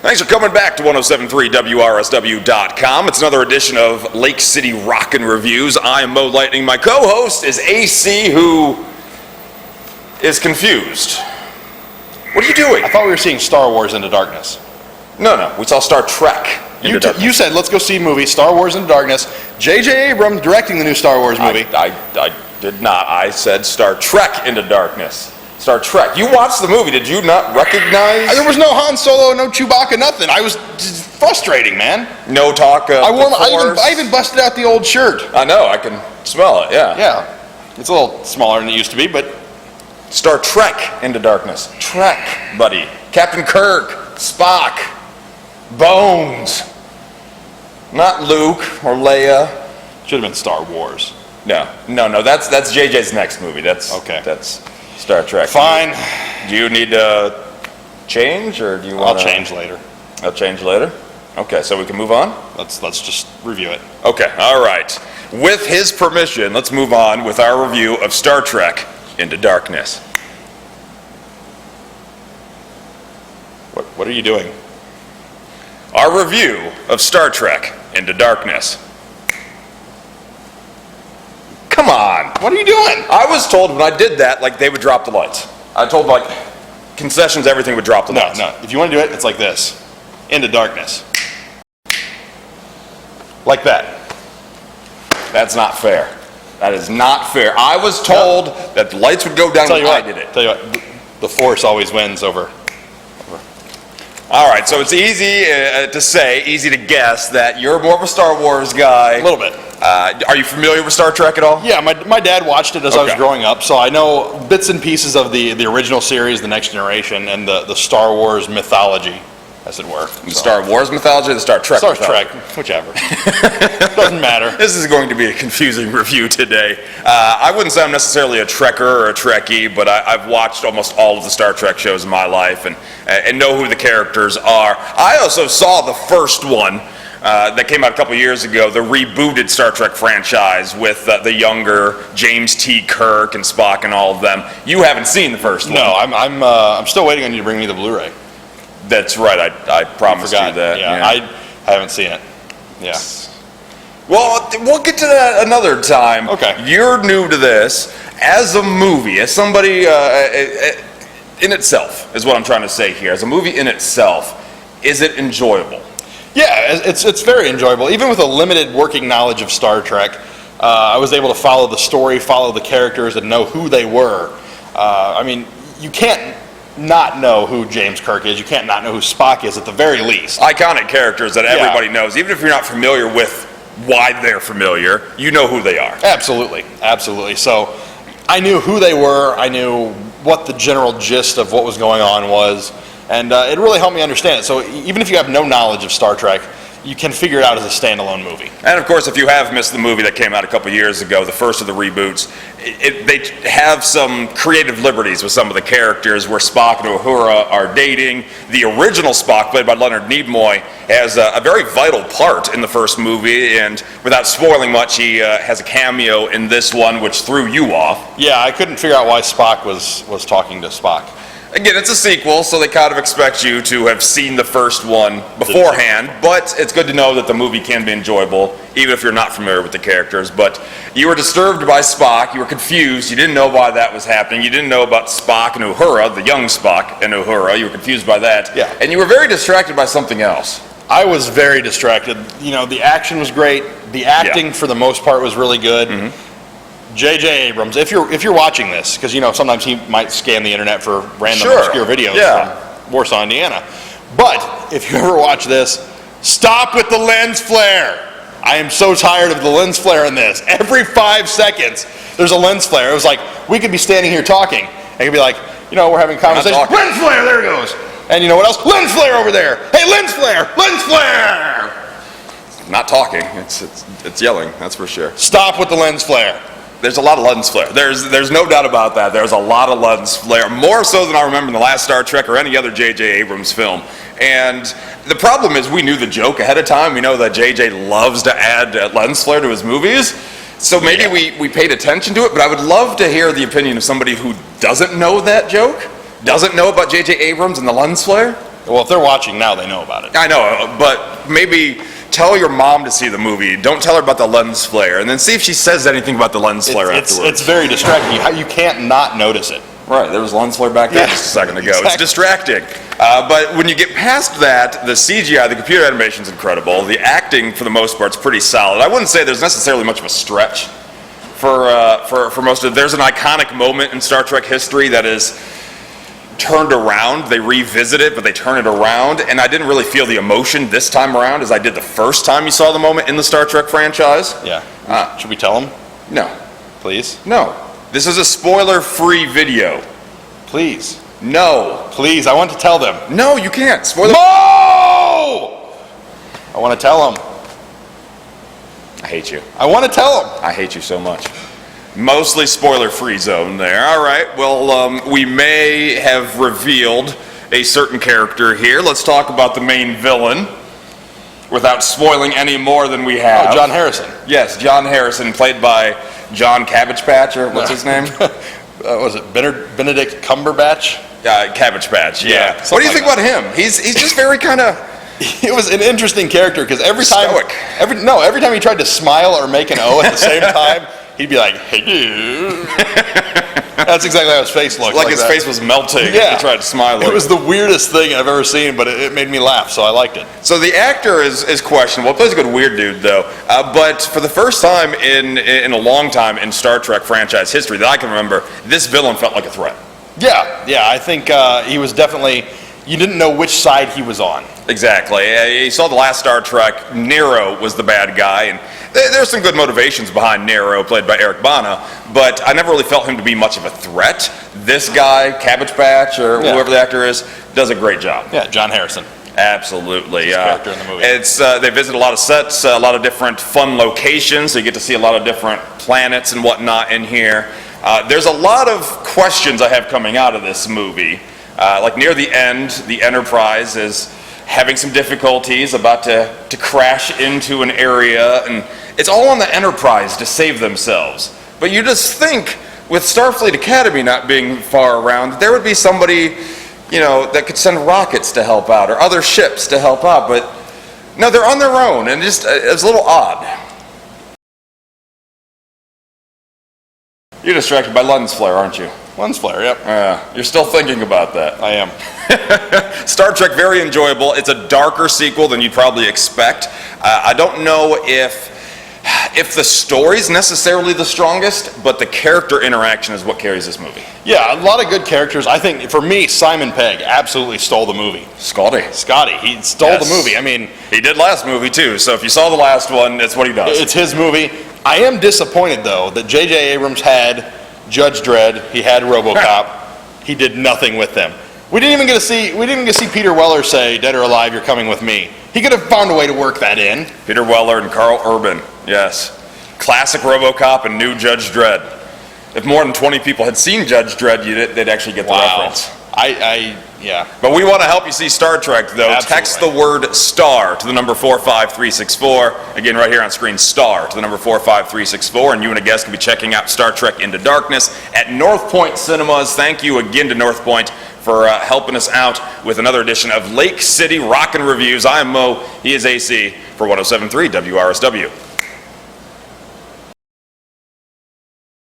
Thanks for coming back to 1073WRSW.com. It's another edition of Lake City Rockin' Reviews. I am Mo Lightning. My co-host is AC, who is confused. What are you doing? I thought we were seeing Star Wars Into Darkness. No, we saw Star Trek Into Darkness. You said, let's go see a movie, Star Wars Into Darkness. J.J. Abrams directing the new Star Wars movie. I did not. I said Star Trek Into Darkness. Star Trek. You watched the movie. Did you not recognize? There was no Han Solo, no Chewbacca, nothing. I was frustrating, man. No talk of I even busted out the old shirt. I know. I can smell it, yeah. Yeah. It's a little smaller than it used to be, but... Star Trek Into Darkness. Trek, buddy. Captain Kirk, Spock, Bones. Not Luke or Leia. Should have been Star Wars. No. That's JJ's next movie. That's Star Trek. Fine. Do you need to change, or do you want? I'll change later. I'll change later. Okay, so we can move on. Let's just review it. Okay, all right. With his permission, let's move on with our review of Star Trek Into Darkness. What are you doing? Our review of Star Trek Into Darkness. Come on. What are you doing? I was told when I did that, like, they would drop the lights. I told, like, concessions, everything would drop the lights. No. If you want to do it, it's like this. Into Darkness. Like that. That's not fair. That is not fair. I was told that the lights would go down when I did it. Tell you what, the Force always wins over. All right, so it's easy to say, easy to guess that you're more of a Star Wars guy. A little bit. Are you familiar with Star Trek at all? Yeah, my dad watched it as I was growing up, so I know bits and pieces of the original series, The Next Generation, and the Star Wars mythology, as it were. The Star Wars mythology or the Star Trek mythology? Star Trek, whichever. Doesn't matter. This is going to be a confusing review today. I wouldn't say I'm necessarily a Trekker or a Trekkie, but I've watched almost all of the Star Trek shows in my life and know who the characters are. I also saw the first one that came out a couple years ago, the rebooted Star Trek franchise with the younger James T. Kirk and Spock and all of them. You haven't seen the first one. No, I'm still waiting on you to bring me the Blu-ray. That's right. I promised you that. Yeah, I haven't seen it. Yeah. Well, we'll get to that another time. Okay. You're new to this. As a movie, as somebody in itself, is what I'm trying to say here. As a movie in itself, is it enjoyable? Yeah, it's very enjoyable. Even with a limited working knowledge of Star Trek, I was able to follow the story, follow the characters, and know who they were. I mean, you can't not know who James Kirk is. You can't not know who Spock is, at the very least. Iconic characters that everybody knows. Even if you're not familiar with why they're familiar, you know who they are. Absolutely. So I knew who they were. I knew what the general gist of what was going on was. And it really helped me understand it. So even if you have no knowledge of Star Trek, you can figure it out as a standalone movie. And of course, if you have missed the movie that came out a couple years ago, the first of the reboots, they have some creative liberties with some of the characters where Spock and Uhura are dating. The original Spock, played by Leonard Nimoy, has a very vital part in the first movie, and without spoiling much, he has a cameo in this one, which threw you off. Yeah, I couldn't figure out why Spock was talking to Spock. Again, it's a sequel, so they kind of expect you to have seen the first one beforehand, but it's good to know that the movie can be enjoyable, even if you're not familiar with the characters. But you were disturbed by Spock, you were confused, you didn't know why that was happening, you didn't know about Spock and Uhura, the young Spock and Uhura, you were confused by that, and you were very distracted by something else. I was very distracted. You know, the action was great, the acting for the most part was really good. Mm-hmm. J.J. Abrams, if you're watching this, because you know sometimes he might scan the internet for random obscure videos from Warsaw, Indiana. But if you ever watch this, stop with the lens flare. I am so tired of the lens flare in this. Every 5 seconds, there's a lens flare. It was like we could be standing here talking, and it could be like, you know, we're having a conversation. Lens flare, there it goes. And you know what else? Lens flare over there. Hey, lens flare, lens flare. Not talking. It's yelling. That's for sure. Stop with the lens flare. There's a lot of lens flare. There's no doubt about that. There's a lot of lens flare, more so than I remember in the last Star Trek or any other J.J. Abrams film. And the problem is we knew the joke ahead of time. We know that J.J. loves to add lens flare to his movies. So maybe we paid attention to it, but I would love to hear the opinion of somebody who doesn't know that joke, doesn't know about J.J. Abrams and the lens flare. Well, if they're watching now, they know about it. I know, but maybe tell your mom to see the movie. Don't tell her about the lens flare, and then see if she says anything about the lens flare afterwards. It's very distracting. You can't not notice it. Right, there was lens flare back there just a second ago. Exactly. It's distracting. But when you get past that, the CGI, the computer animation is incredible. The acting, for the most part, is pretty solid. I wouldn't say there's necessarily much of a stretch for most of it. There's an iconic moment in Star Trek history that is turned around. They revisit it, but they turn it around. And I didn't really feel the emotion this time around as I did the first time you saw the moment in the Star Trek franchise. Yeah. Should we tell them? No. Please? No. This is a spoiler-free video. Please. No. Please, I want to tell them. No, you can't. Spoiler. No! I want to tell them. I hate you. I want to tell them. I hate you so much. Mostly spoiler-free zone there. All right, well, we may have revealed a certain character here. Let's talk about the main villain without spoiling any more than we have. Oh, John Harrison. Yes, John Harrison, played by John Cabbage Patch, or what's his name? Was it Benedict Cumberbatch? Cabbage Patch, yeah. What do you think about him? He's just very kind of... It was an interesting character because every time he tried to smile or make an O at the same time, he'd be like, "Hey, dude." That's exactly how his face looked. Like his face was melting. Yeah. He tried to smile. It was the weirdest thing I've ever seen, but it made me laugh, so I liked it. So the actor is questionable. He plays a good weird dude, though. But for the first time in a long time in Star Trek franchise history that I can remember, this villain felt like a threat. Yeah, I think he was definitely... You didn't know which side he was on. Exactly. You saw the last Star Trek, Nero was the bad guy, and there's some good motivations behind Nero, played by Eric Bana, but I never really felt him to be much of a threat. This guy, Cabbage Patch, or whoever the actor is, does a great job. Yeah, John Harrison. Absolutely. Character in the movie. They visit a lot of sets, a lot of different fun locations, so you get to see a lot of different planets and whatnot in here. There's a lot of questions I have coming out of this movie. Like near the end, the Enterprise is having some difficulties, about to crash into an area, and it's all on the Enterprise to save themselves. But you just think, with Starfleet Academy not being far around, there would be somebody, that could send rockets to help out, or other ships to help out, but no, they're on their own, and it's a little odd. You're distracted by lens flare, aren't you? Lens flare, yep. You're still thinking about that. I am. Star Trek, very enjoyable. It's a darker sequel than you'd probably expect. I don't know if the story's necessarily the strongest, but the character interaction is what carries this movie. Yeah, a lot of good characters. I think, for me, Simon Pegg absolutely stole the movie. Scotty, he stole the movie. I mean... He did last movie, too, so if you saw the last one, that's what he does. It's his movie. I am disappointed, though, that J.J. Abrams had Judge Dredd, he had RoboCop, he did nothing with them. We didn't even get to see Peter Weller say, "Dead or alive, you're coming with me." He could have found a way to work that in. Peter Weller and Carl Urban, yes. Classic RoboCop and new Judge Dredd. If more than 20 people had seen Judge Dredd, they'd actually get the reference. Yeah. But we want to help you see Star Trek, though. Absolutely. Text the word STAR to the number 45364. Again, right here on screen, STAR to the number 45364. And you and a guest can be checking out Star Trek Into Darkness at North Pointe Cinemas. Thank you again to North Pointe for helping us out with another edition of Lake City Rockin' Reviews. I am Mo. He is AC for 107.3 WRSW.